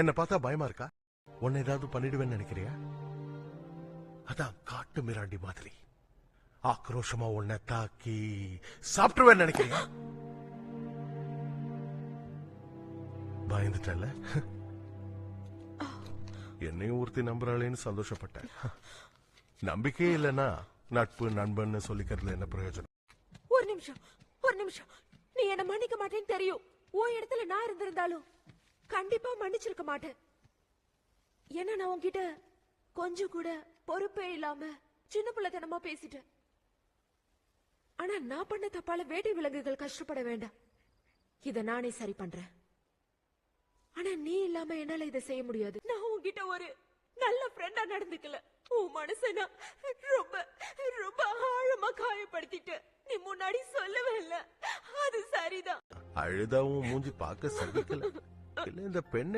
என்ன பார்த்தா பயமா இருக்கா? உன்னை ஏதாவது பண்ணிடுவேன்னு நினைக்கிறியா? அதான் காட்டு மிராண்டி மாதிரி ஆக்ரோஷமா உன்னை தாக்கி சாப்பிட்டுருவேன்னு நினைக்கிறியா? பயந்துட்டல. என்னையும் ஒருத்தி நம்புறாளேன்னு சந்தோஷப்பட்டேன். நம்பிக்கையே இல்லைன்னா நட்பு நண்பன் சொல்லிக்கிறதுல என்ன பிரயோஜனம்? ஒரு நிமிஷம் நீ என்ன மன்னிக்க மாட்டேன்னு தெரியும். உன் இடத்துல நான் இருந்திருந்தாலும் கண்டிப்பா மன்னிச்சிருக்க மாட்டேன். ஏன்னா நான் உன்கிட்ட கொஞ்சம் கூட பொறுப்பே இல்லாம சின்ன பிள்ளைத்தனமா பேசிட்டேன். ஆனா நான் பண்ண தப்பால வேட்டை விலங்குகள் கஷ்டப்பட வேண்டாம். இத நானே சரி பண்றேன். ஆனா நீ இல்லாம என்னால இதை செய்ய முடியாது. நான் உன்கிட்ட ஒரு நல்ல ஃப்ரெண்டா நடந்துக்கல. உன் மனசை நான் ரொம்ப ரொம்ப ஆழமா காயப்படுத்திட்டேன். நீ முன்னாடி சொல்லவே இல்ல. அது சரிதான். அழுதாவும் மூஞ்சி பார்க்க சகிக்கல. இல்ல இந்த பெண்ணை